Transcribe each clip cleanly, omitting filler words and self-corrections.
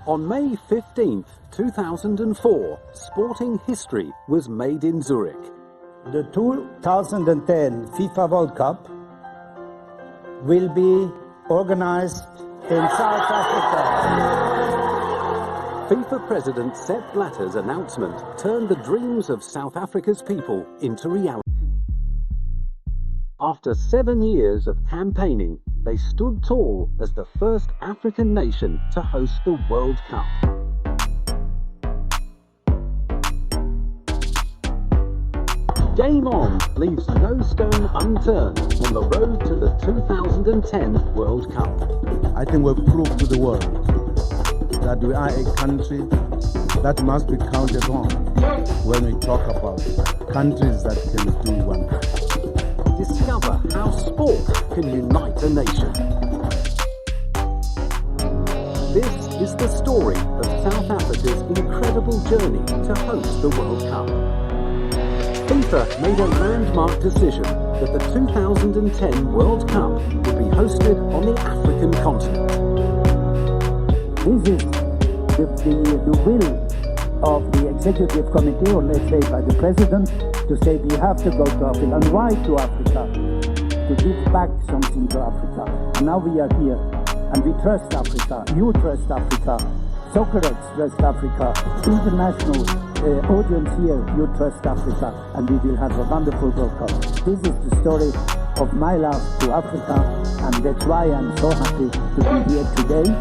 On May 15th, 2004, sporting history was made in Zurich. The 2010 FIFA World Cup will be organized in South Africa. FIFA President Sepp Blatter's announcement turned the dreams of South Africa's people into reality. After 7 years of campaigning, they stood tall as the first African nation to host the World Cup. Game On leaves no stone unturned on the road to the 2010 World Cup. I think we've proved to the world that we are a country that must be counted on when we talk about countries that can do wonders. Discover how sport can unite a nation. This is the story of South Africa's incredible journey to host the World Cup. FIFA made a landmark decision that the 2010 World Cup would be hosted on the African continent. This is the will of the executive committee, or let's say by the president, to say we have to go to Africa. And why to Africa? To give back something to Africa. And now we are here, and we trust Africa. You trust Africa. Socrates trust Africa. International audience here, you trust Africa. And we will have a wonderful World Cup. This is the story of my love to Africa, and that's why I'm so happy to be here today.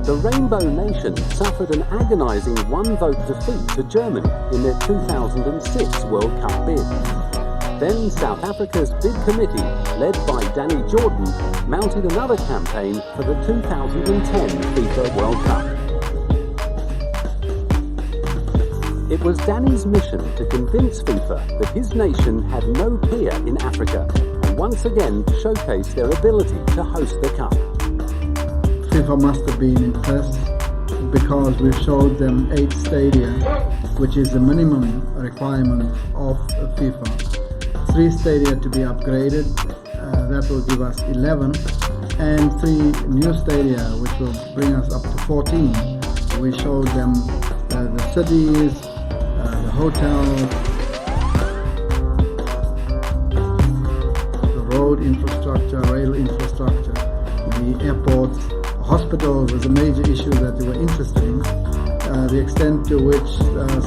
The Rainbow Nation suffered an agonising one-vote defeat to Germany in their 2006 World Cup bid. Then South Africa's bid committee, led by Danny Jordan, mounted another campaign for the 2010 FIFA World Cup. It was Danny's mission to convince FIFA that his nation had no peer in Africa, and once again showcase their ability to host the Cup. FIFA must have been impressed because we showed them 8 stadia, which is the minimum requirement of FIFA. 3 stadia to be upgraded, that will give us 11, and 3 new stadia, which will bring us up to 14. We showed them the cities, the hotels, the road infrastructure, rail infrastructure, the airports. Hospitals was a major issue that they were interested in, the extent to which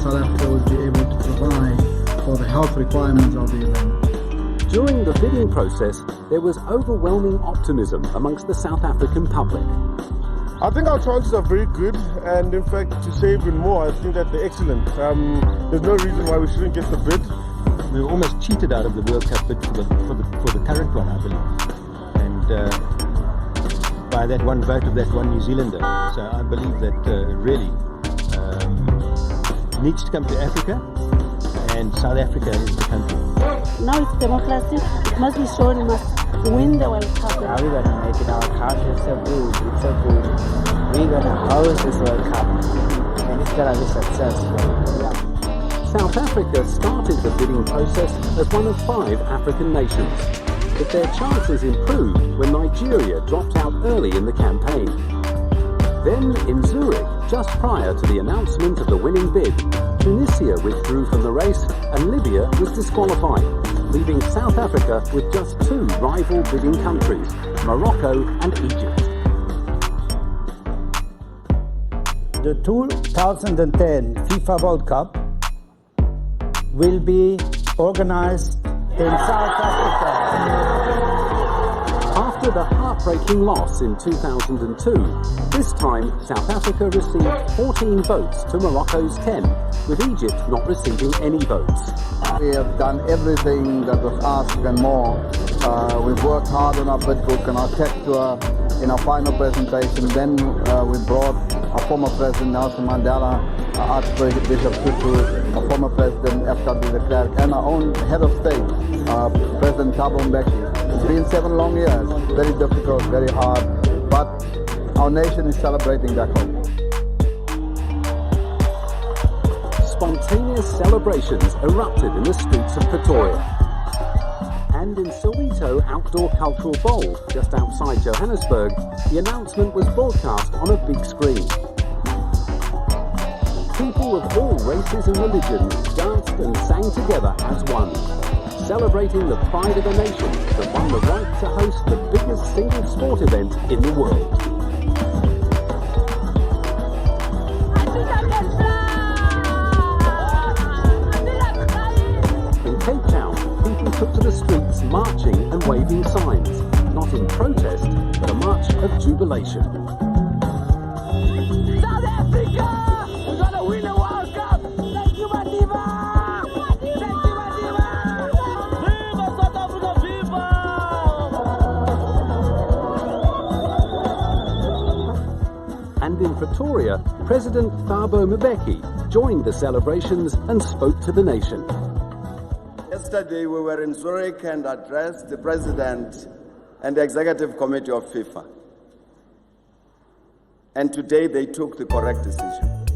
South Africa would be able to provide for the health requirements of the event. During the bidding process, there was overwhelming optimism amongst the South African public. I think our chances are very good, and in fact, to say even more, I think that they're excellent. There's no reason why we shouldn't get the bid. We were almost cheated out of the World Cup bid for the current one, I believe. And by that one vote of that one New Zealander. So I believe that really needs to come to Africa, and South Africa is the country. Now it's democracy, it must be shown, it must win the World Cup. Now we're going to make it, our culture is so good, it's so good. We're going to host this World Cup, and it's going to be successful. Yeah. South Africa started the bidding process as one of 5 African nations. But their chances improved when Nigeria dropped out early in the campaign. Then in Zurich, just prior to the announcement of the winning bid, Tunisia withdrew from the race and Libya was disqualified, leaving South Africa with just 2 rival bidding countries, Morocco and Egypt. The 2010 FIFA World Cup will be organized in South Africa. After the heartbreaking loss in 2002, this time South Africa received 14 votes to Morocco's 10, with Egypt not receiving any votes. We have done everything that was asked and more. We've worked hard on our bid book and our tech tour in our final presentation. Then we brought our former President Nelson Mandela, our Archbishop Tutu, our former President F.W. de Klerk, and our own head of state, President Thabo Mbeki. It's been 7 long years, very difficult, very hard, but our nation is celebrating back home. Spontaneous celebrations erupted in the streets of Pretoria. And in Soweto Outdoor Cultural Bowl, just outside Johannesburg, the announcement was broadcast on a big screen. People of all races and religions danced and sang together as one, celebrating the pride of a nation that won the right to host the biggest single sport event in the world. In Cape Town, people took to the streets marching and waving signs, not in protest, but a march of jubilation. South Africa! We're gonna win the World Cup! Thank you, Madiba! Thank you, Madiba! Viva South Africa! Viva! And in Pretoria, President Thabo Mbeki joined the celebrations and spoke to the nation. Yesterday we were in Zurich and addressed the President and the Executive Committee of FIFA. And today they took the correct decision.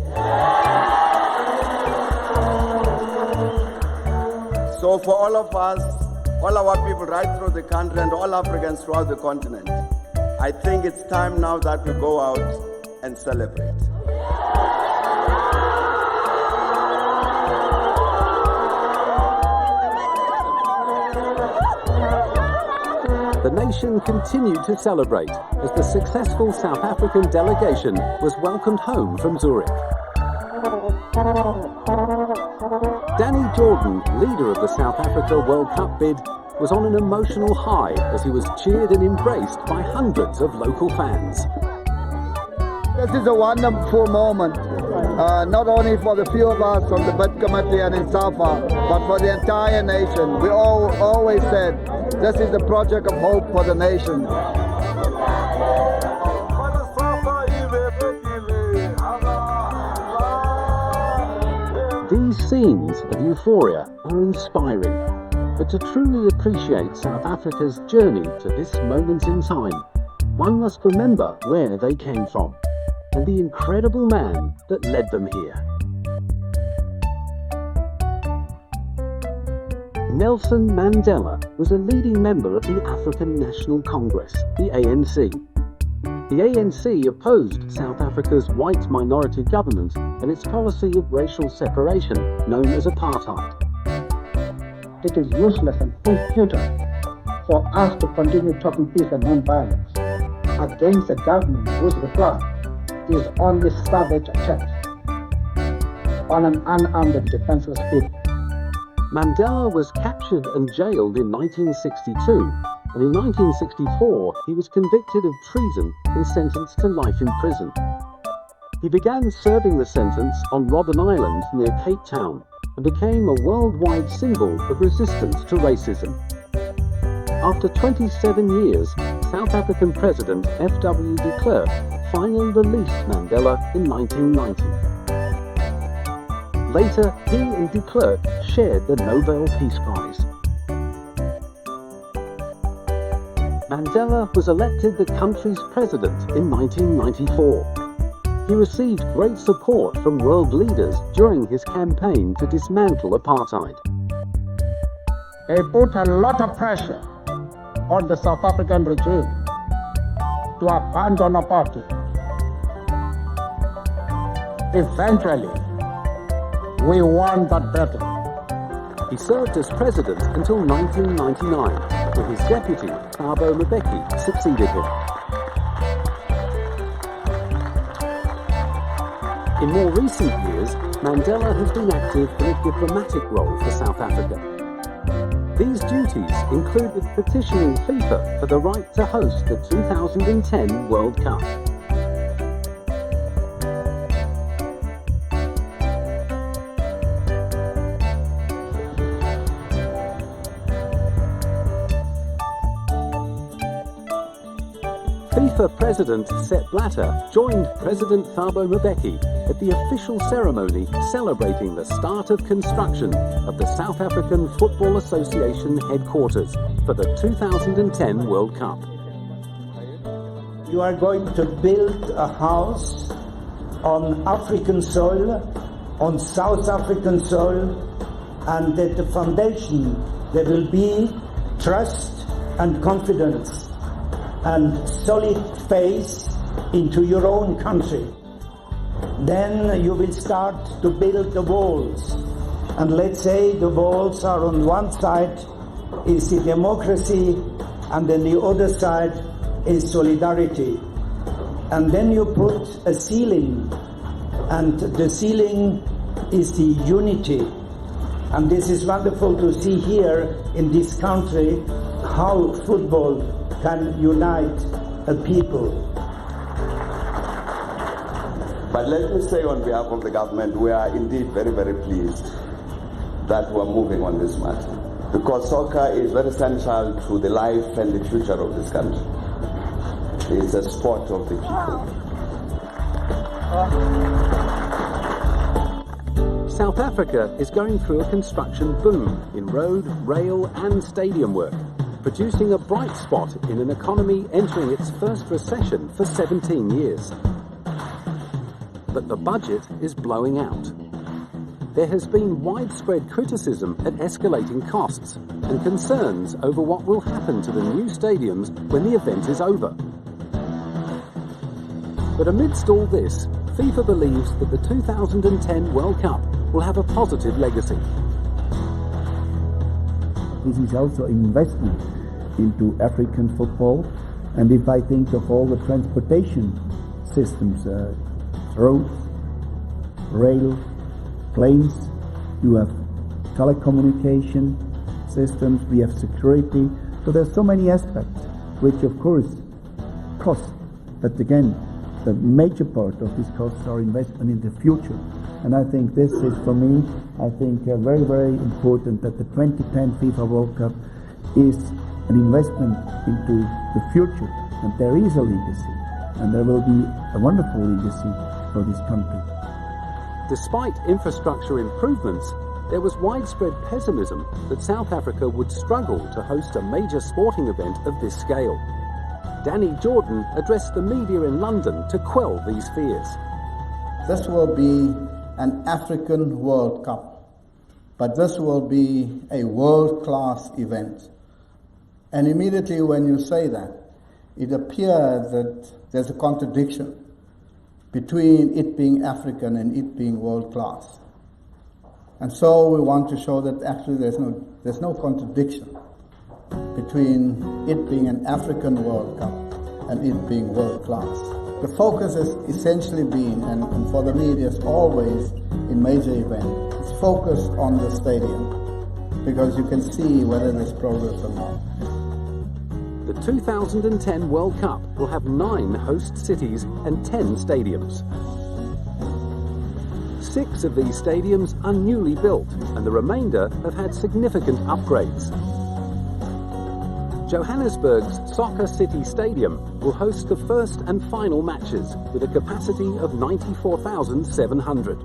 So for all of us, all our people right through the country and all Africans throughout the continent, I think it's time now that we go out and celebrate. The nation continued to celebrate as the successful South African delegation was welcomed home from Zurich. Danny Jordan, leader of the South Africa World Cup bid, was on an emotional high as he was cheered and embraced by hundreds of local fans. This is a wonderful moment, not only for the few of us from the bid committee and in SAFA, but for the entire nation. We always said this is the project of hope for the nation. These scenes of euphoria are inspiring, but to truly appreciate South Africa's journey to this moment in time, one must remember where they came from and the incredible man that led them here. Nelson Mandela was a leading member of the African National Congress, the ANC. The ANC opposed South Africa's white minority government and its policy of racial separation, known as apartheid. It is useless and futile for us to continue talking peace and non-violence against a government whose reply is only savage attacks on an unarmed and defenseless people. Mandela was captured and jailed in 1962, and in 1964 he was convicted of treason and sentenced to life in prison. He began serving the sentence on Robben Island near Cape Town and became a worldwide symbol of resistance to racism. After 27 years, South African President F.W. de Klerk finally released Mandela in 1990. Later, he and de Klerk shared the Nobel Peace Prize. Mandela was elected the country's president in 1994. He received great support from world leaders during his campaign to dismantle apartheid. They put a lot of pressure on the South African regime to abandon apartheid. Eventually, we won that battle. He served as president until 1999, when his deputy, Thabo Mbeki, succeeded him. In more recent years, Mandela has been active in a diplomatic role for South Africa. These duties included petitioning FIFA for the right to host the 2010 World Cup. FIFA President Sepp Blatter joined President Thabo Mbeki at the official ceremony celebrating the start of construction of the South African Football Association headquarters for the 2010 World Cup. You are going to build a house on African soil, on South African soil, and at the foundation there will be trust and confidence and solid faith into your own country. Then you will start to build the walls. And let's say the walls are on one side is the democracy, and then the other side is solidarity. And then you put a ceiling, and the ceiling is the unity. And this is wonderful to see here in this country how football can unite a people. But let me say on behalf of the government, we are indeed very, very pleased that we are moving on this matter, because soccer is very central to the life and the future of this country. It's a sport of the people. South Africa is going through a construction boom in road, rail and stadium work, producing a bright spot in an economy entering its first recession for 17 years. But the budget is blowing out. There has been widespread criticism at escalating costs and concerns over what will happen to the new stadiums when the event is over. But amidst all this, FIFA believes that the 2010 World Cup will have a positive legacy. This is also investment into African football, and if I think of all the transportation systems, roads, rail, planes, you have telecommunication systems, we have security, so there's so many aspects which of course cost, but again the major part of these costs are investment in the future. And I think this is, for me, I think very, very important that the 2010 FIFA World Cup is an investment into the future. And there is a legacy, and there will be a wonderful legacy for this country. Despite infrastructure improvements, there was widespread pessimism that South Africa would struggle to host a major sporting event of this scale. Danny Jordan addressed the media in London to quell these fears. This will be an African World Cup, but this will be a world-class event. And immediately when you say that, it appears that there's a contradiction between it being African and it being world-class. And so we want to show that actually there's no contradiction between it being an African World Cup and it being world-class. The focus has essentially been, and for the media as always in major events, it's focused on the stadium, because you can see whether there's progress or not. The 2010 World Cup will have 9 host cities and 10 stadiums. 6 of these stadiums are newly built, and the remainder have had significant upgrades. Johannesburg's Soccer City Stadium will host the first and final matches with a capacity of 94,700.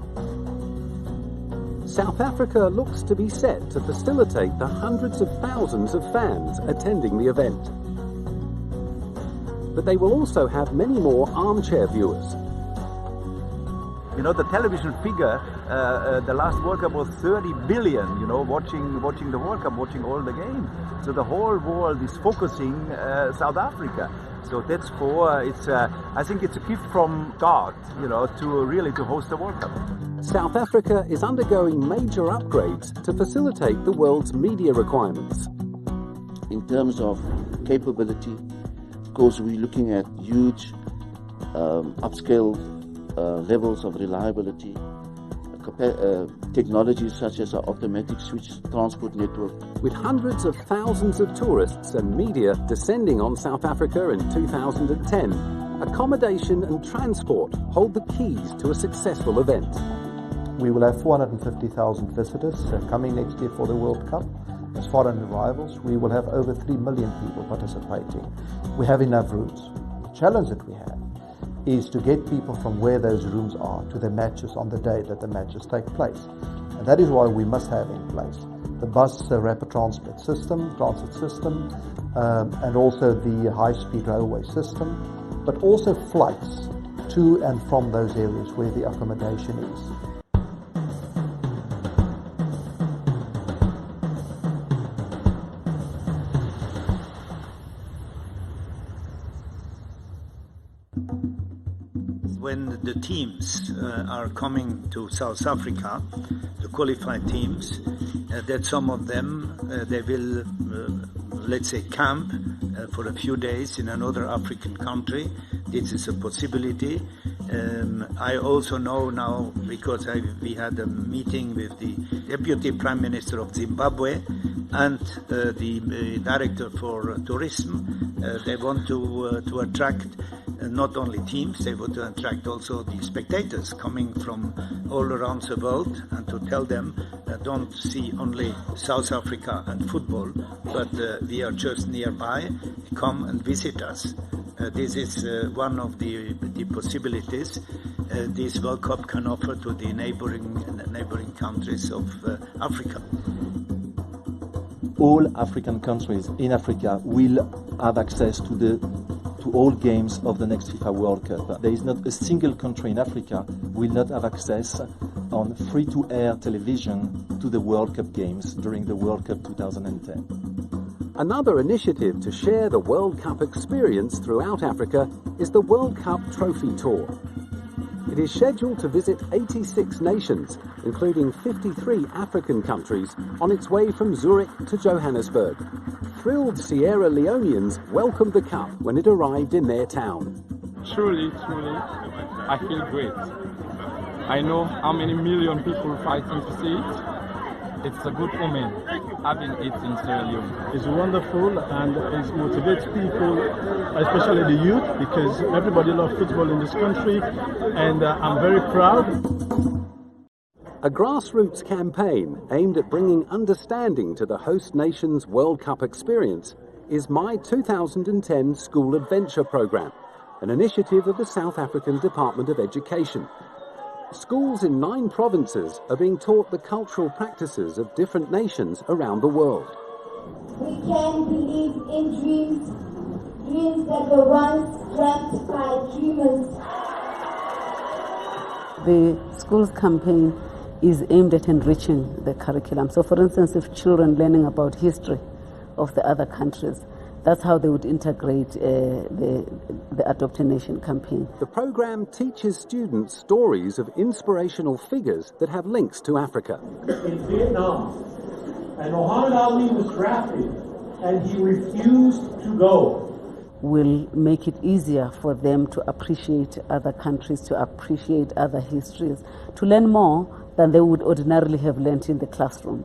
South Africa looks to be set to facilitate the hundreds of thousands of fans attending the event. But they will also have many more armchair viewers. You know, the television figure, the last World Cup was 30 billion, you know, watching the World Cup, watching all the games. So the whole world is focusing South Africa. So that's I think it's a gift from God, you know, to host the World Cup. South Africa is undergoing major upgrades to facilitate the world's media requirements. In terms of capability, of course, we're looking at huge upscale levels of reliability, technologies such as our automatic switch transport network. With hundreds of thousands of tourists and media descending on South Africa in 2010, accommodation and transport hold the keys to a successful event. We will have 450,000 visitors coming next year for the World Cup. As foreign arrivals, we will have over 3 million people participating. We have enough rooms. The challenge that we have is to get people from where those rooms are to the matches on the day that the matches take place. And that is why we must have in place the bus rapid transit system, and also the high-speed railway system, but also flights to and from those areas where the accommodation is. when the teams are coming to South Africa, the qualified teams, that some of them, they will, let's say, camp for a few days in another African country. This is a possibility. I also know now, because we had a meeting with the Deputy Prime Minister of Zimbabwe and the Director for Tourism. They want to attract not only teams, they want to attract also the spectators coming from all around the world, and to tell them don't see only South Africa and football, but we are just nearby, come and visit us. This is one of the possibilities this World Cup can offer to the neighboring countries of Africa. All African countries in Africa will have access to all games of the next FIFA World Cup. There is not a single country in Africa will not have access on free-to-air television to the World Cup games during the World Cup 2010. Another initiative to share the World Cup experience throughout Africa is the World Cup Trophy Tour. It is scheduled to visit 86 nations, including 53 African countries, on its way from Zurich to Johannesburg. Thrilled Sierra Leoneans welcomed the cup when it arrived in their town. Truly, I feel great. I know how many million people fighting to see it. It's a good omen having it in Sierra Leone. It's wonderful, and it motivates people, especially the youth, because everybody loves football in this country, and I'm very proud. A grassroots campaign aimed at bringing understanding to the host nation's World Cup experience is My 2010 School Adventure Programme, an initiative of the South African Department of Education. Schools in 9 provinces are being taught the cultural practices of different nations around the world. We can believe in dreams, dreams that were once dreamt by dreamers. The school's campaign is aimed at enriching the curriculum. So for instance, if children learning about history of the other countries, that's how they would integrate the Adopt a Nation campaign. The program teaches students stories of inspirational figures that have links to Africa. In Vietnam, and Muhammad Ali was drafted, and he refused to go. Will make it easier for them to appreciate other countries, to appreciate other histories, to learn more than they would ordinarily have learnt in the classroom.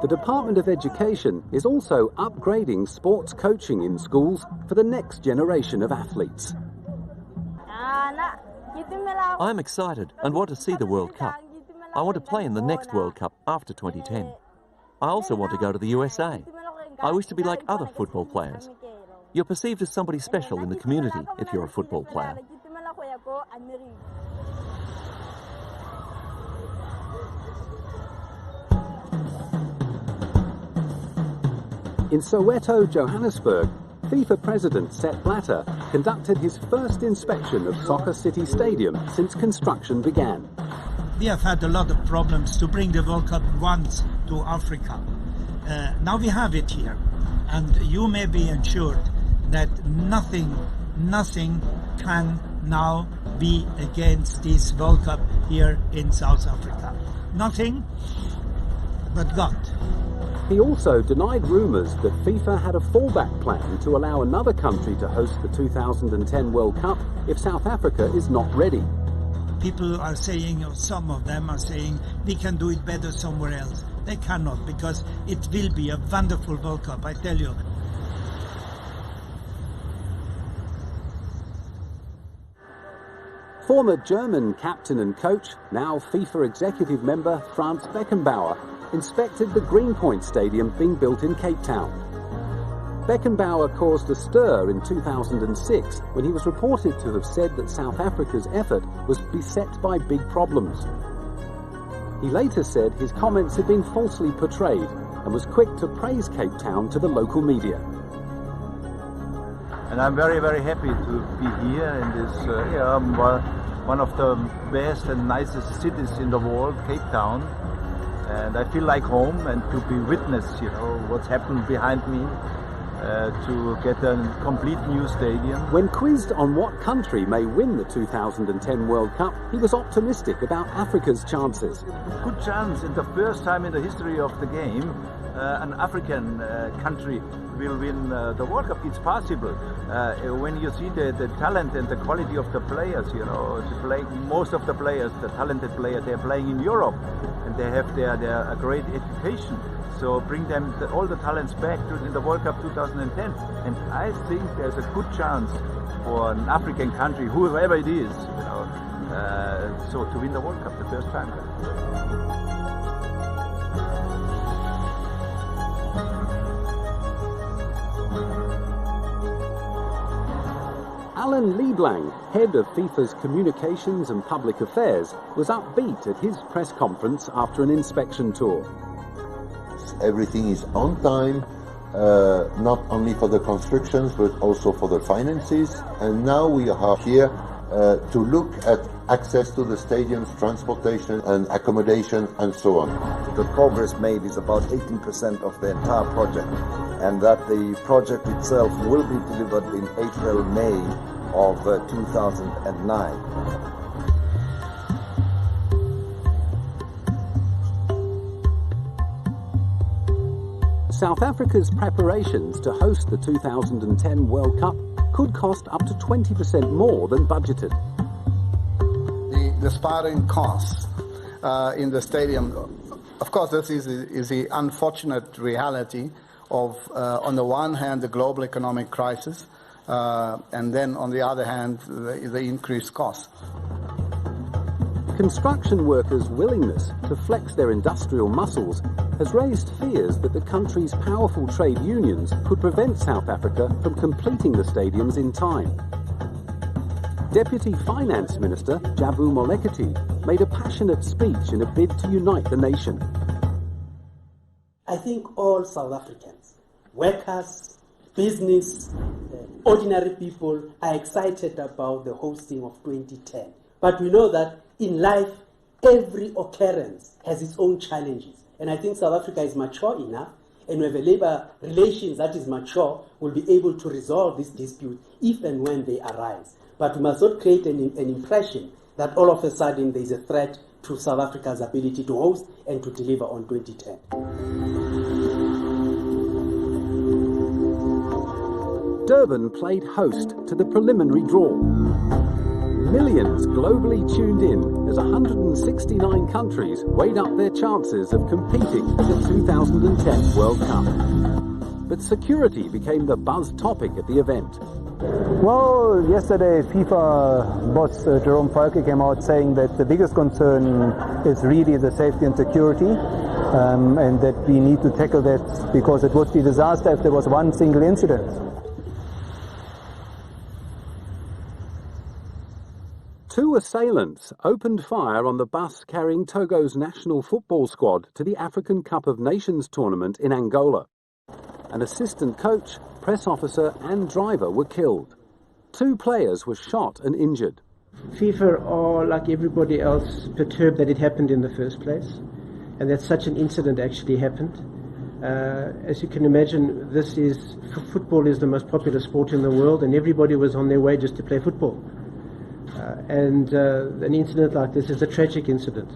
The Department of Education is also upgrading sports coaching in schools for the next generation of athletes. I'm excited and want to see the World Cup. I want to play in the next World Cup after 2010. I also want to go to the USA. I wish to be like other football players. You're perceived as somebody special in the community if you're a football player. In Soweto, Johannesburg, FIFA President Sepp Blatter conducted his first inspection of Soccer City Stadium since construction began. We have had a lot of problems to bring the World Cup once to Africa. Now we have it here, and you may be ensured that nothing can now be against this World Cup here in South Africa. Nothing but God. He also denied rumours that FIFA had a fallback plan to allow another country to host the 2010 World Cup if South Africa is not ready. People are saying, or some of them are saying, we can do it better somewhere else. They cannot, because it will be a wonderful World Cup, I tell you. Former German captain and coach, now FIFA executive member Franz Beckenbauer, inspected the Greenpoint Stadium being built in Cape Town. Beckenbauer caused a stir in 2006 when he was reported to have said that South Africa's effort was beset by big problems. He later said his comments had been falsely portrayed and was quick to praise Cape Town to the local media. And I'm very, very happy to be here in this, one of the best and nicest cities in the world, Cape Town. And I feel like home, and to be witness, what's happened behind me. to get a complete new stadium. When quizzed on what country may win the 2010 World Cup, he was optimistic about Africa's chances. Good chance, in the first time in the history of the game, an African country will win the World Cup. It's possible. When you see the talent and the quality of the players, you know, most of the players, the talented players, they're playing in Europe, and they have a great education. So bring them all the talents back in the World Cup 2010, and I think there's a good chance for an African country, whoever it is, you know, so to win the World Cup the first time. Alan Lieblang, head of FIFA's Communications and Public Affairs, was upbeat at his press conference after an inspection tour. Everything is on time, not only for the constructions but also for the finances, and now we are here to look at access to the stadiums, transportation and accommodation and so on. The progress made is about 18% of the entire project, and that the project itself will be delivered in April, May of 2009. South Africa's preparations to host the 2010 World Cup could cost up to 20% more than budgeted. The spiraling costs in the stadium, of course, this is the unfortunate reality of, on the one hand, the global economic crisis, and then on the other hand, the increased costs. Construction workers' willingness to flex their industrial muscles has raised fears that the country's powerful trade unions could prevent South Africa from completing the stadiums in time. Deputy Finance Minister Jabu Moleketi made a passionate speech in a bid to unite the nation. I think all South Africans, workers, business, ordinary people are excited about the hosting of 2010. But we know that in life, every occurrence has its own challenges. And I think South Africa is mature enough, and we have a labor relations that is mature, will be able to resolve this dispute if and when they arise. But we must not create an impression that all of a sudden there is a threat to South Africa's ability to host and to deliver on 2010. Durban played host to the preliminary draw. Millions globally tuned in as 169 countries weighed up their chances of competing at the 2010 World Cup. But security became the buzz topic at the event. Well, yesterday FIFA boss Jerome Falke came out saying that the biggest concern is really the safety and security, and that we need to tackle that because it would be a disaster if there was one single incident. Two assailants opened fire on the bus carrying Togo's national football squad to the African Cup of Nations tournament in Angola. An assistant coach, press officer and driver were killed. Two players were shot and injured. FIFA are, like everybody else, perturbed that it happened in the first place and that such an incident actually happened. As you can imagine, football is the most popular sport in the world, and everybody was on their way just to play football. And an incident like this is a tragic incident.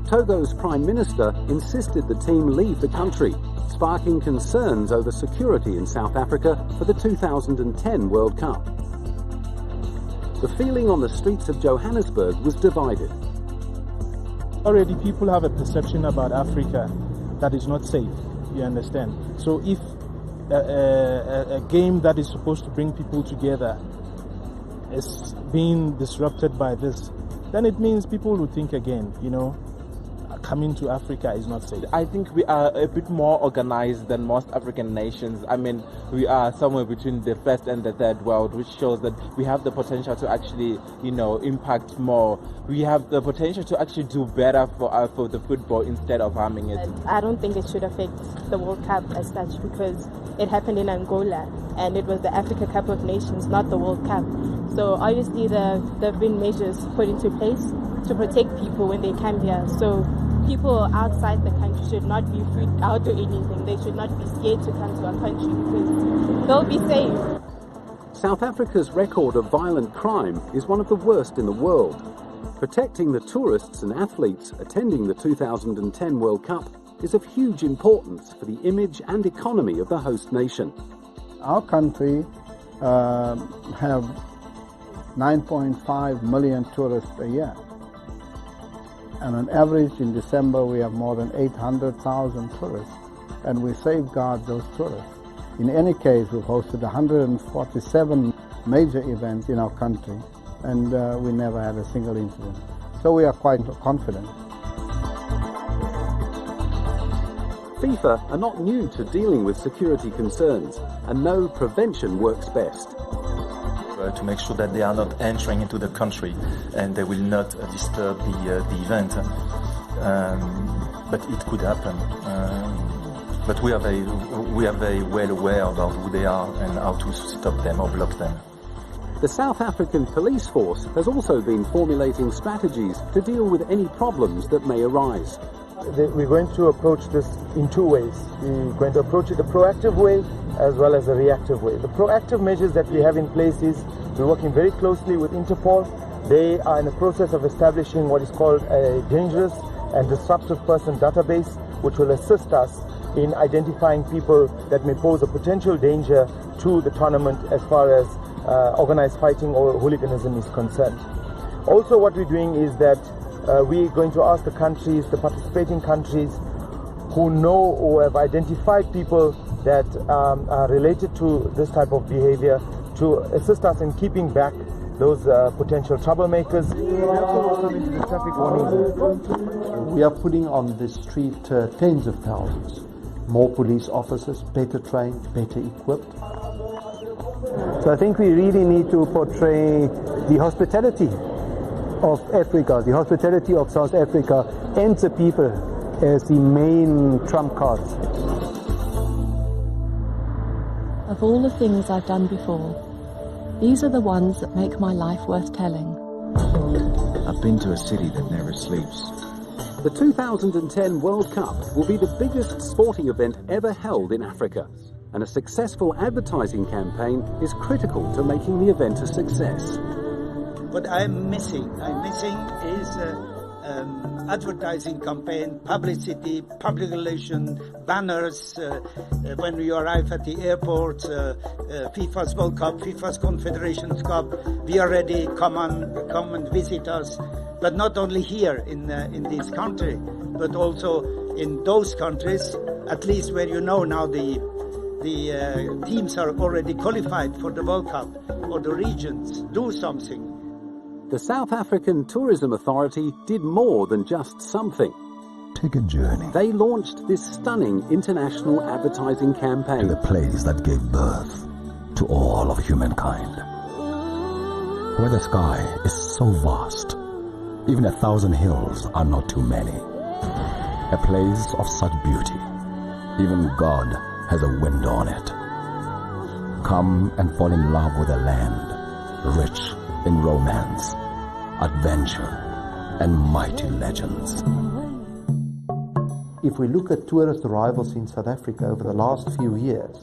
Togo's Prime Minister insisted the team leave the country, sparking concerns over security in South Africa for the 2010 World Cup. The feeling on the streets of Johannesburg was divided. Already people have a perception about Africa that is not safe, you understand? So if a game that is supposed to bring people together is being disrupted by this, then it means people will think again, you know, coming to Africa is not safe. I think we are a bit more organized than most African nations. I mean, we are somewhere between the first and the third world, which shows that we have the potential to actually, you know, impact more. We have the potential to actually do better for the football instead of harming it. I don't think it should affect the World Cup as such because it happened in Angola and it was the Africa Cup of Nations, not the World Cup. So obviously there have been measures put into place to protect people when they come here. So people outside the country should not be freaked out or anything. They should not be scared to come to our country because they'll be safe. South Africa's record of violent crime is one of the worst in the world. Protecting the tourists and athletes attending the 2010 World Cup is of huge importance for the image and economy of the host nation. Our country have 9.5 million tourists a year. And on average in December we have more than 800,000 tourists, and we safeguard those tourists. In any case, we've hosted 147 major events in our country, and we never had a single incident. So we are quite confident. FIFA are not new to dealing with security concerns and know prevention works best. To make sure that they are not entering into the country and they will not disturb the event. But it could happen. But we are very well aware about who they are and how to stop them or block them. The South African police force has also been formulating strategies to deal with any problems that may arise. We're going to approach this in two ways. We're going to approach it a proactive way as well as a reactive way. The proactive measures that we have in place is we're working very closely with Interpol. They are in the process of establishing what is called a dangerous and disruptive person database, which will assist us in identifying people that may pose a potential danger to the tournament as far as organized fighting or hooliganism is concerned. Also, what we're doing is that we're going to ask the countries, the participating countries who know or have identified people that are related to this type of behavior to assist us in keeping back those potential troublemakers. We are putting on the street tens of thousands, more police officers, better trained, better equipped. So I think we really need to portray the hospitality of Africa, the hospitality of South Africa and the people as the main trump cards. Of all the things I've done before, these are the ones that make my life worth telling. I've been to a city that never sleeps. The 2010 World Cup will be the biggest sporting event ever held in Africa, and a successful advertising campaign is critical to making the event a success. What I'm missing is advertising campaign, publicity, public relations, banners. When you arrive at the airport, FIFA's World Cup, FIFA's Confederations Cup, we are ready. Come and visit us. But not only here in this country, but also in those countries, at least where you know now the teams are already qualified for the World Cup, or the regions. Do something. The South African Tourism Authority did more than just something. Take a journey. They launched this stunning international advertising campaign. To the place that gave birth to all of humankind. Where the sky is so vast, even 1,000 hills are not too many. A place of such beauty, even God has a window on it. Come and fall in love with a land rich in romance, adventure, and mighty legends. If we look at tourist arrivals in South Africa over the last few years,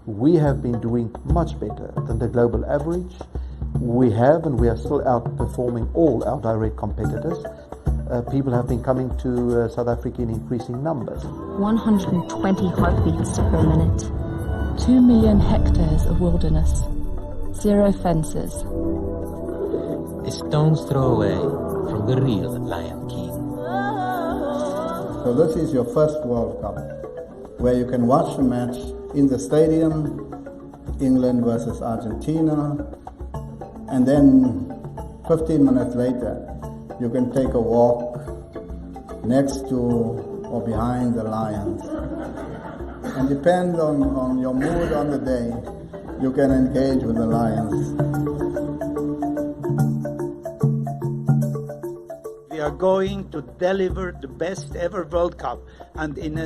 we have been doing much better than the global average. We have and we are still outperforming all our direct competitors. People have been coming to South Africa in increasing numbers. 120 heartbeats per minute, 2 million hectares of wilderness, 0 fences. A stone's throw away from the real Lion King. So this is your first World Cup, where you can watch the match in the stadium, England versus Argentina, and then 15 minutes later, you can take a walk next to or behind the lions. And depend on your mood on the day, you can engage with the lions. We are going to deliver the best ever World Cup, and in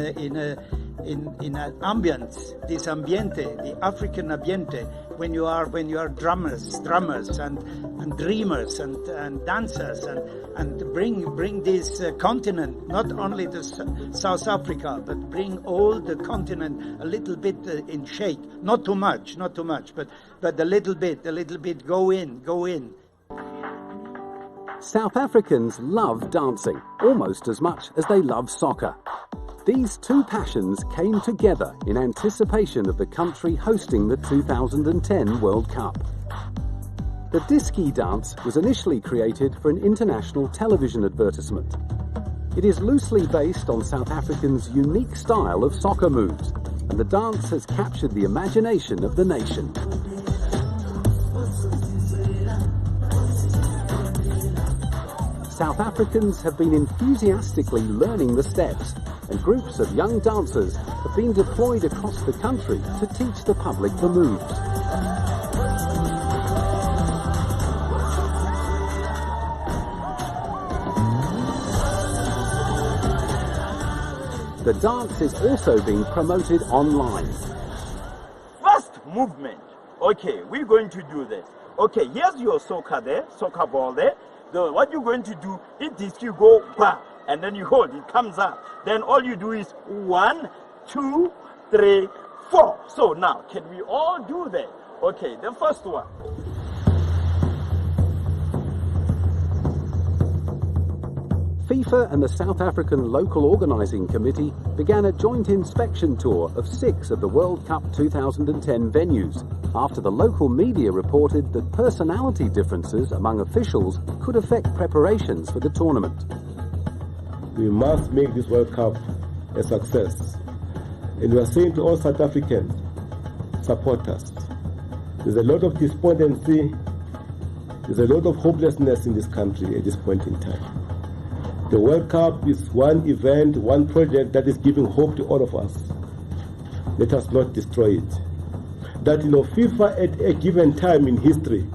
in an ambience, this ambiente, the African ambiente, when you are drummers and dreamers and dancers and bring this continent, not only to South Africa, but bring all the continent a little bit in shake, not too much, but a little bit, go in. South Africans love dancing almost as much as they love soccer. These two passions came together in anticipation of the country hosting the 2010 World Cup. The disky dance was initially created for an international television advertisement. It is loosely based on South Africans' unique style of soccer moves, and the dance has captured the imagination of the nation. South Africans have been enthusiastically learning the steps, and groups of young dancers have been deployed across the country to teach the public the moves. The dance is also being promoted online. First movement. Okay, we're going to do this. Okay, here's your soccer there, soccer ball there. So what you're going to do is this, you go bah, and then you hold, it comes up. Then all you do is 1, 2, 3, 4. So now, can we all do that? Okay, the first one. FIFA and the South African Local Organising Committee began a joint inspection tour of 6 of the World Cup 2010 venues after the local media reported that personality differences among officials could affect preparations for the tournament. We must make this World Cup a success. And we are saying to all South Africans, support us. There's a lot of despondency, there's a lot of hopelessness in this country at this point in time. The World Cup is one event, one project that is giving hope to all of us. Let us not destroy it. That, FIFA at a given time in history,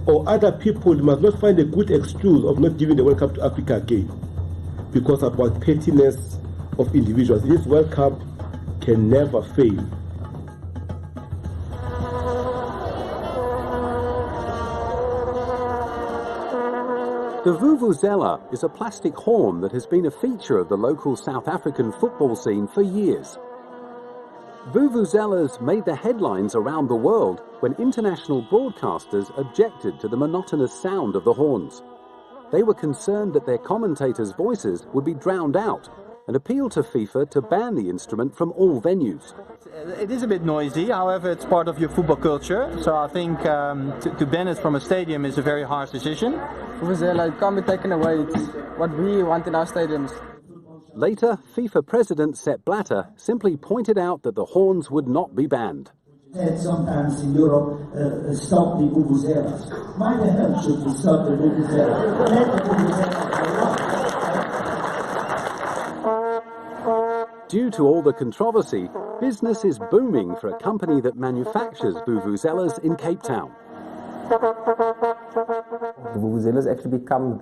or other people must not find a good excuse of not giving the World Cup to Africa again, because about pettiness of individuals. This World Cup can never fail. The vuvuzela is a plastic horn that has been a feature of the local South African football scene for years. Vuvuzelas made the headlines around the world when international broadcasters objected to the monotonous sound of the horns. They were concerned that their commentators' voices would be drowned out and appealed to FIFA to ban the instrument from all venues. It is a bit noisy, however it's part of your football culture, so I think to ban it from a stadium is a very harsh decision. It can't be taken away, it's what we want in our stadiums. Later, FIFA President Sepp Blatter simply pointed out that the horns would not be banned. Sometimes in Europe, stop the vuvuzelas. Why the hell should we stop the vuvuzelas? Let the vuvuzelas. Due to all the controversy, business is booming for a company that manufactures vuvuzelas in Cape Town. The vuvuzelas actually become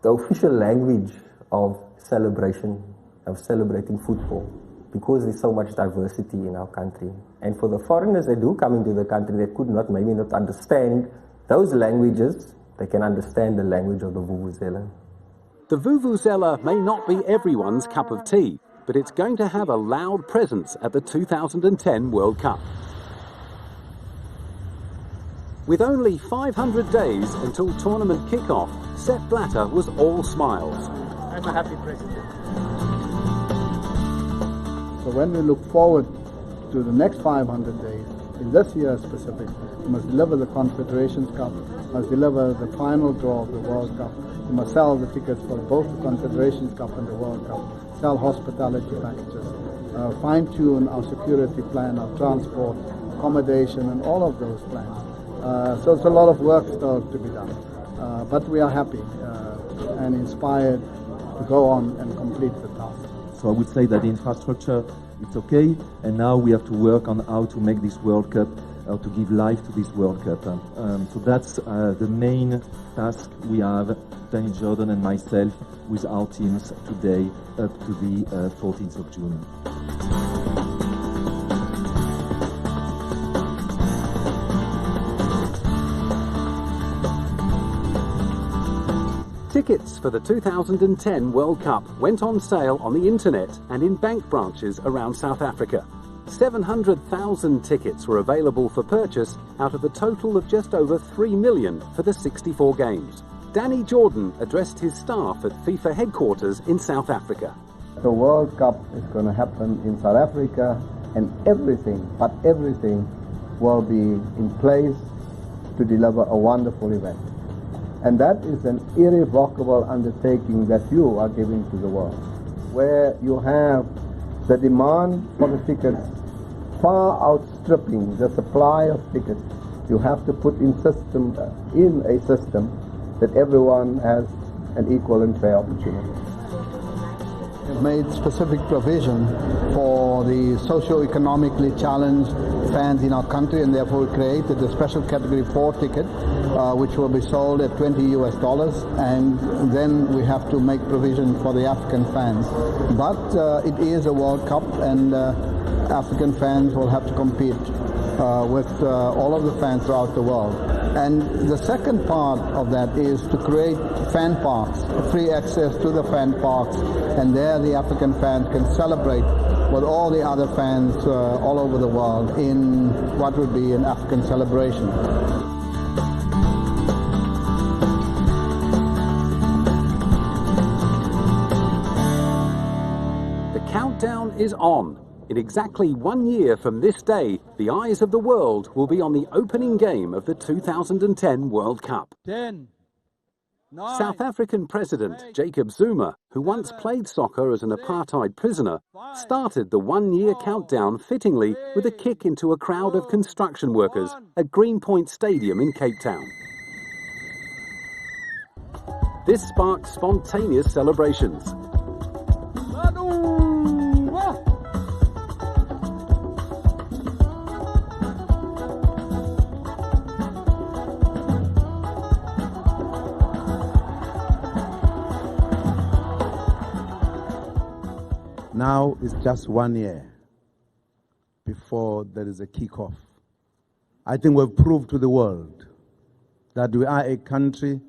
the official language of celebration, of celebrating football, because there's so much diversity in our country. And for the foreigners that do come into the country that could not, maybe not understand those languages, they can understand the language of the vuvuzela. The vuvuzela may not be everyone's cup of tea, but it's going to have a loud presence at the 2010 World Cup. With only 500 days until tournament kickoff, Sepp Blatter was all smiles. I'm a happy president. So when we look forward to the next 500 days, in this year specifically, we must deliver the Confederations Cup, must deliver the final draw of the World Cup, we must sell the tickets for both the Confederations Cup and the World Cup, sell hospitality packages, fine-tune our security plan, our transport, accommodation, and all of those plans. So it's a lot of work still to be done. But we are happy and inspired to go on and complete the task. So I would say that the infrastructure, it's okay, and now we have to work on how to make this World Cup, how to give life to this World Cup. So that's the main task we have, Danny Jordan and myself, with our teams today up to the 14th of June. Tickets for the 2010 World Cup went on sale on the internet and in bank branches around South Africa. 700,000 tickets were available for purchase out of a total of just over 3 million for the 64 games. Danny Jordan addressed his staff at FIFA headquarters in South Africa. The World Cup is going to happen in South Africa, and everything, but everything, will be in place to deliver a wonderful event. And that is an irrevocable undertaking that you are giving to the world, where you have the demand for the tickets far outstripping the supply of tickets. You have to put in a system that everyone has an equal and fair opportunity. We've made specific provision for the socio-economically challenged fans in our country, and therefore we created a special category 4 ticket which will be sold at $20, and then we have to make provision for the African fans. But it is a World Cup, and African fans will have to compete with all of the fans throughout the world. And the second part of that is to create fan parks, free access to the fan parks, and there the African fans can celebrate with all the other fans all over the world in what would be an African celebration. The countdown is on. In exactly 1 year from this day, the eyes of the world will be on the opening game of the 2010 World Cup. 10, 9, South African President Jacob Zuma, who once played soccer as an apartheid prisoner, started the 1 year countdown fittingly with a kick into a crowd of construction workers at Greenpoint Stadium in Cape Town. This sparked spontaneous celebrations. Now it's just 1 year before there is a kickoff. I think we've proved to the world that we are a country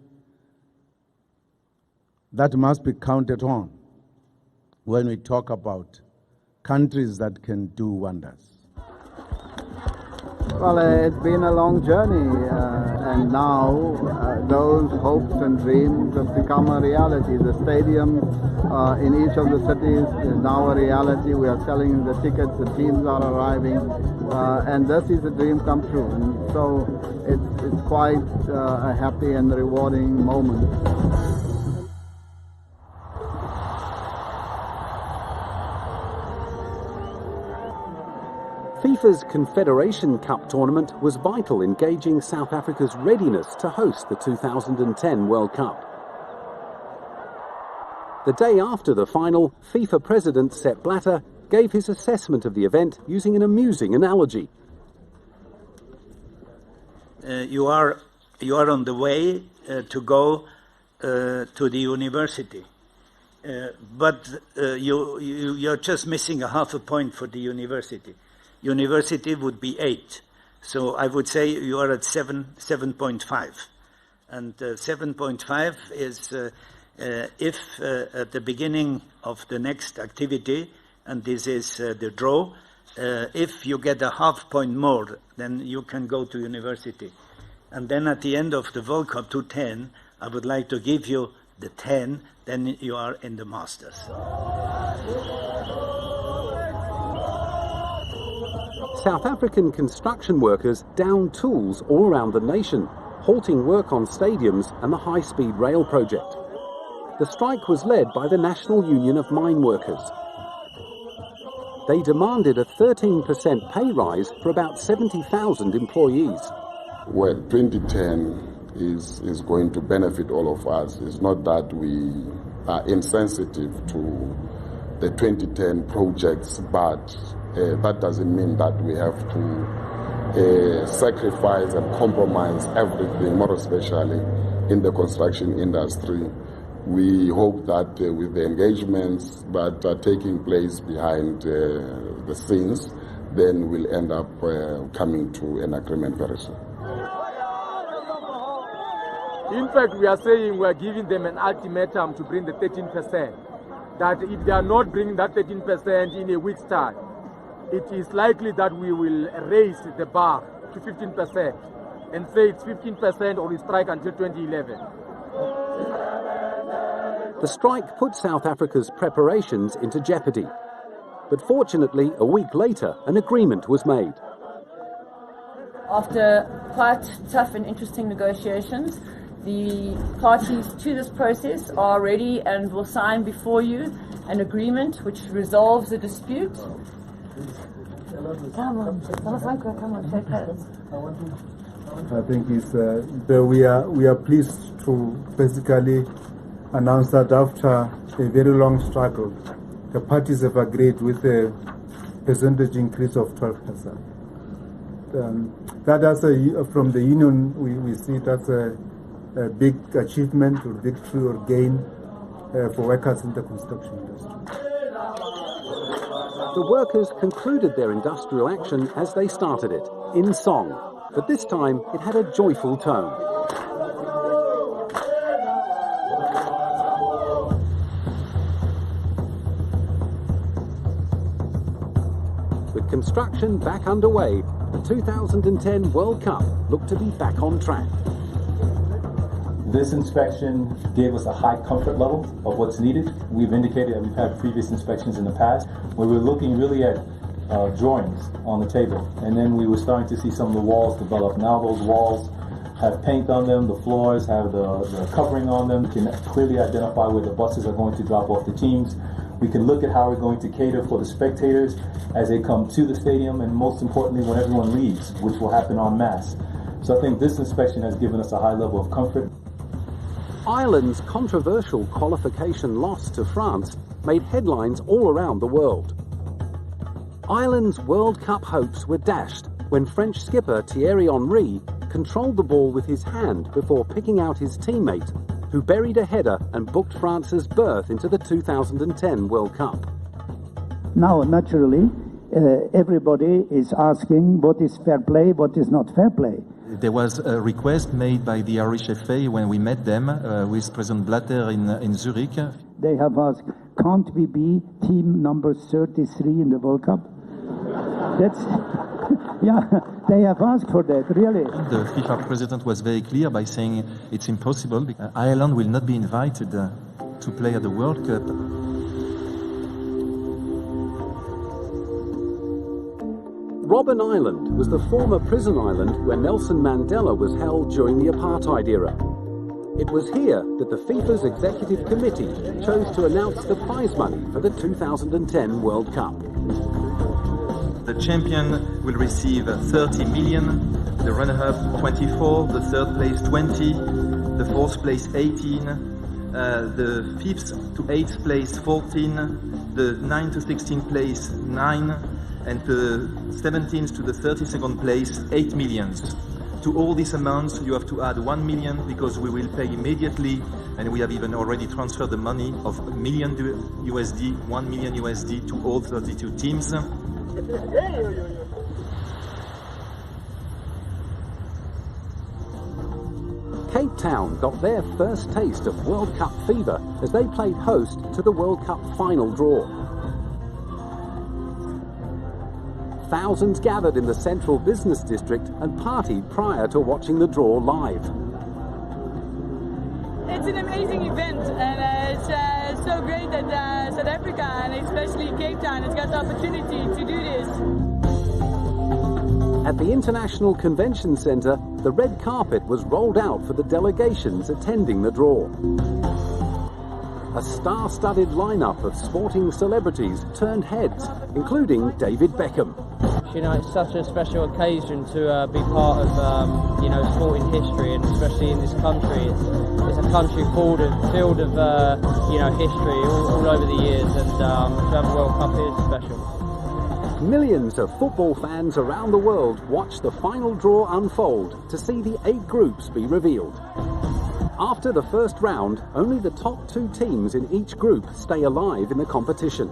that must be counted on when we talk about countries that can do wonders. Well, it's been a long journey, and now those hopes and dreams have become a reality. The stadium in each of the cities is now a reality. We are selling the tickets, the teams are arriving, and this is a dream come true. And so it's quite a happy and rewarding moment. FIFA's Confederation Cup tournament was vital in gauging South Africa's readiness to host the 2010 World Cup. The day after the final, FIFA President Sepp Blatter gave his assessment of the event using an amusing analogy. You are on the way to go to the university, but you're just missing a half a point for the university. University would be 8, so I would say you are at 7.5, and 7.5 is if at the beginning of the next activity, and this is the draw, if you get a half point more, then you can go to university. And then at the end of the World Cup 210, I would like to give you the 10, then you are in the Masters. South African construction workers downed tools all around the nation, halting work on stadiums and the high-speed rail project. The strike was led by the National Union of Mine Workers. They demanded a 13% pay rise for about 70,000 employees. Well, 2010 is going to benefit all of us. It's not that we are insensitive to the 2010 projects, but that doesn't mean that we have to sacrifice and compromise everything, more especially in the construction industry. We hope that with the engagements that are taking place behind the scenes, then we'll end up coming to an agreement very soon. In fact, we are saying we are giving them an ultimatum to bring the 13%. That if they are not bringing that 13% in a week's time, it is likely that we will raise the bar to 15% and say it's 15% or we strike until 2011. The strike put South Africa's preparations into jeopardy. But fortunately, a week later, an agreement was made. After quite tough and interesting negotiations, the parties to this process are ready and will sign before you an agreement which resolves the dispute. Come on, come on, take hands. I think it's, we are pleased to basically announce that after a very long struggle, the parties have agreed with a percentage increase of 12%. That as from the union, we see that's a big achievement or victory or gain for workers in the construction industry. The workers concluded their industrial action as they started it, in song. But this time, it had a joyful tone. With construction back underway, the 2010 World Cup looked to be back on track. This inspection gave us a high comfort level of what's needed. We've indicated that we've had previous inspections in the past where we were looking really at drawings on the table, and then we were starting to see some of the walls develop. Now those walls have paint on them, the floors have the covering on them. We can clearly identify where the buses are going to drop off the teams. We can look at how we're going to cater for the spectators as they come to the stadium, and most importantly when everyone leaves, which will happen en masse. So I think this inspection has given us a high level of comfort. Ireland's controversial qualification loss to France made headlines all around the world. Ireland's World Cup hopes were dashed when French skipper Thierry Henry controlled the ball with his hand before picking out his teammate, who buried a header and booked France's berth into the 2010 World Cup. Now, naturally, everybody is asking what is fair play, what is not fair play. There was a request made by the Irish FA when we met them with President Blatter in Zurich. They have asked, can't we be team number 33 in the World Cup? That's, yeah, they have asked for that, really. The FIFA president was very clear by saying it's impossible because Ireland will not be invited to play at the World Cup. Robben Island was the former prison island where Nelson Mandela was held during the apartheid era. It was here that the FIFA's executive committee chose to announce the prize money for the 2010 World Cup. The champion will receive 30 million, the runner-up 24, the third place 20, the fourth place 18, the 5th to 8th place 14, the 9th to 16th place 9, and the 17th to the 32nd place 8 millions. To all these amounts you have to add 1 million because we will pay immediately, and we have even already transferred the money of $1 million USD, $1 million USD to all 32 teams. Cape Town got their first taste of World Cup fever as they played host to the World Cup final draw. Thousands gathered in the central business district and partied prior to watching the draw live. It's an amazing event, and it's so great that South Africa, and especially Cape Town, has got the opportunity to do this. At the International Convention Centre, the red carpet was rolled out for the delegations attending the draw. A star-studded lineup of sporting celebrities turned heads, including David Beckham. You know, it's such a special occasion to be part of, you know, sporting history, and especially in this country. It's a country filled of you know, history all over the years, and to have a World Cup is special. Millions of football fans around the world watched the final draw unfold to see the 8 groups be revealed. After the first round, only the top 2 teams in each group stay alive in the competition.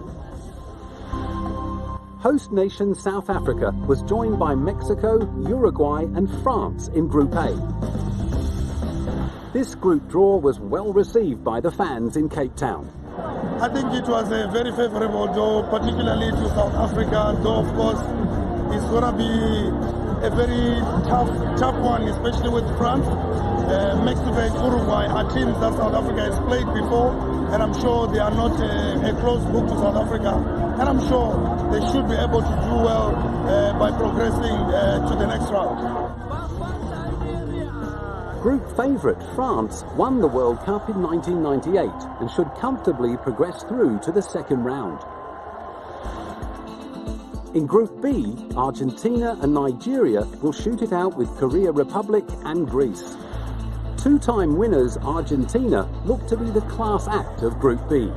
Host nation South Africa was joined by Mexico, Uruguay and France in Group A. This group draw was well received by the fans in Cape Town. I think it was a very favorable draw, particularly to South Africa, though of course it's going to be a very tough one, especially with France. Mexico and Uruguay are teams that South Africa has played before, and I'm sure they are not a closed book to South Africa, and I'm sure they should be able to do well by progressing to the next round. Group favourite France won the World Cup in 1998 and should comfortably progress through to the second round. In Group B, Argentina and Nigeria will shoot it out with Korea Republic and Greece. Two-time winners Argentina look to be the class act of Group B,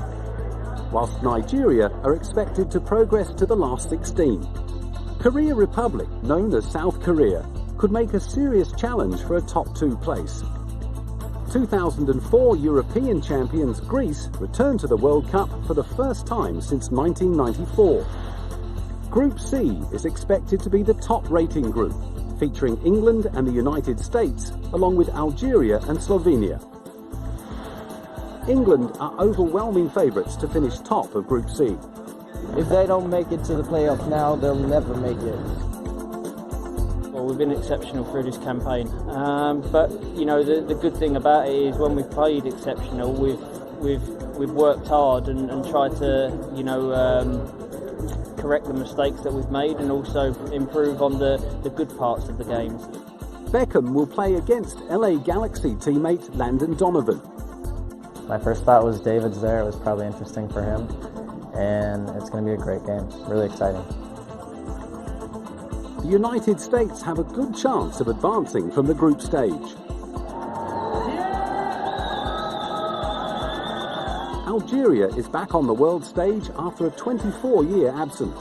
whilst Nigeria are expected to progress to the last 16. Korea Republic, known as South Korea, could make a serious challenge for a top 2 place. 2004 European champions Greece returned to the World Cup for the first time since 1994. Group C is expected to be the top rating group, featuring England and the United States, along with Algeria and Slovenia. England are overwhelming favourites to finish top of Group C. If they don't make it to the playoffs now, they'll never make it. Well, we've been exceptional through this campaign, but you know the good thing about it is when we've played exceptional, we've worked hard and tried to correct the mistakes that we've made and also improve on the good parts of the games. Beckham will play against LA Galaxy teammate Landon Donovan. My first thought was David's there. It was probably interesting for him, and it's going to be a great game. Really exciting. The United States have a good chance of advancing from the group stage. Algeria is back on the world stage after a 24-year absence,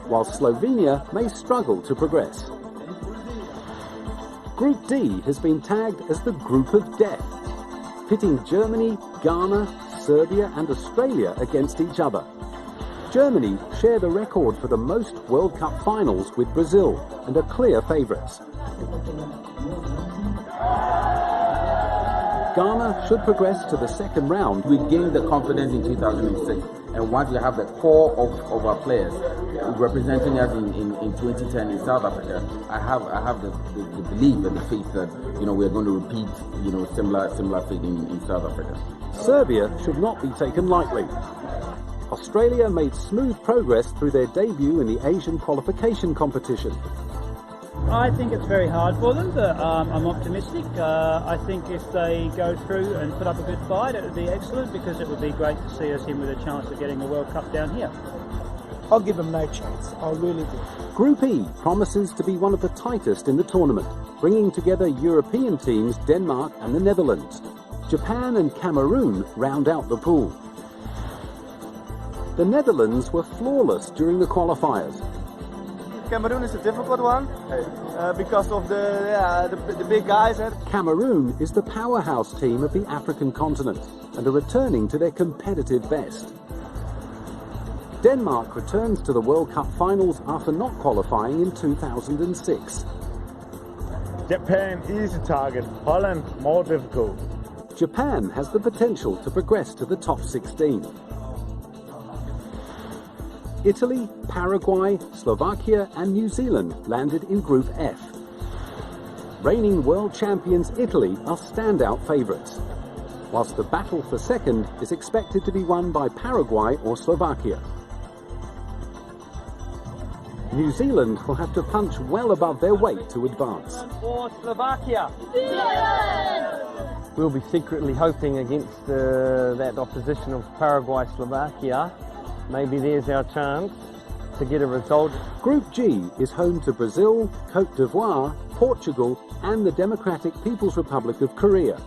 while Slovenia may struggle to progress. Group D has been tagged as the Group of Death, pitting Germany, Ghana, Serbia and Australia against each other. Germany share the record for the most World Cup finals with Brazil and are clear favourites. Ghana should progress to the second round. We gained the confidence in 2006, and once we have the core of our players representing us in 2010 in South Africa, I have the belief and the faith that we are going to repeat similar fate in South Africa. Serbia should not be taken lightly. Australia made smooth progress through their debut in the Asian qualification competition. I think it's very hard for them, but I'm optimistic. I think if they go through and put up a good fight, it would be excellent because it would be great to see us in with a chance of getting a World Cup down here. I'll give them no chance. I really do. Group E promises to be one of the tightest in the tournament, bringing together European teams Denmark and the Netherlands. Japan and Cameroon round out the pool. The Netherlands were flawless during the qualifiers. Cameroon is a difficult one because of the big guys. Cameroon is the powerhouse team of the African continent and are returning to their competitive best. Denmark returns to the World Cup finals after not qualifying in 2006. Japan easy target, Holland more difficult. Japan has the potential to progress to the top 16. Italy, Paraguay, Slovakia and New Zealand landed in Group F. Reigning world champions Italy are standout favourites, whilst the battle for second is expected to be won by Paraguay or Slovakia. New Zealand will have to punch well above their weight to advance. For Slovakia. We'll be secretly hoping against that opposition of Paraguay-Slovakia. Maybe there's our chance to get a result. Group G is home to Brazil, Cote d'Ivoire, Portugal and the Democratic People's Republic of Korea.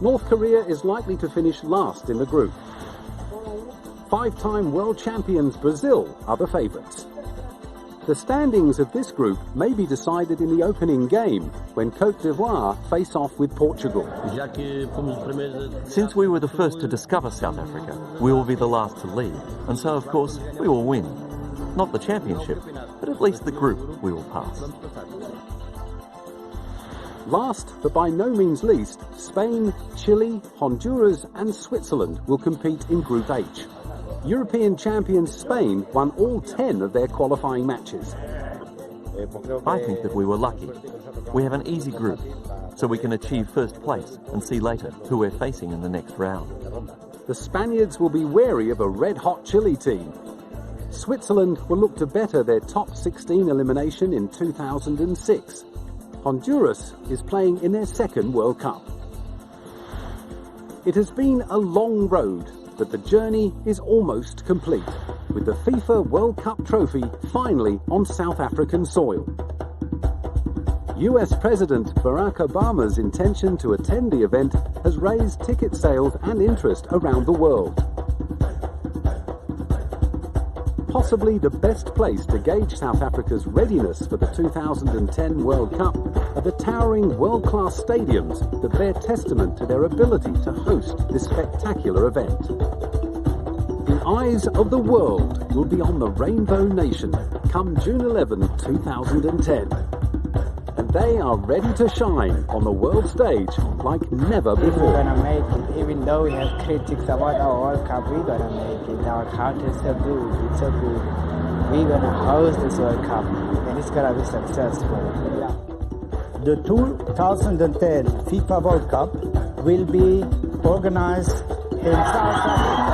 North Korea is likely to finish last in the group. Five-time world champions Brazil are the favourites. The standings of this group may be decided in the opening game when Cote d'Ivoire face off with Portugal. Since we were the first to discover South Africa, we will be the last to leave, and so of course we will win. Not the championship, but at least the group we will pass. Last, but by no means least, Spain, Chile, Honduras and Switzerland will compete in Group H. European champions Spain won all 10 of their qualifying matches. I think that we were lucky. We have an easy group, so we can achieve first place and see later who we're facing in the next round. The Spaniards will be wary of a red-hot Chile team. Switzerland will look to better their top 16 elimination in 2006. Honduras is playing in their second World Cup. It has been a long road, but the journey is almost complete, with the FIFA World Cup trophy finally on South African soil. US President Barack Obama's intention to attend the event has raised ticket sales and interest around the world. Possibly the best place to gauge South Africa's readiness for the 2010 World Cup are the towering world-class stadiums that bear testament to their ability to host this spectacular event. The eyes of the world will be on the Rainbow Nation come June 11, 2010. And they are ready to shine on the world stage like never before. We're gonna make it, even though we have critics about our World Cup, we're gonna make it. Our country is so good, it's so good. We're gonna host this World Cup, and it's gonna be successful. The 2010 FIFA World Cup will be organized in South Africa.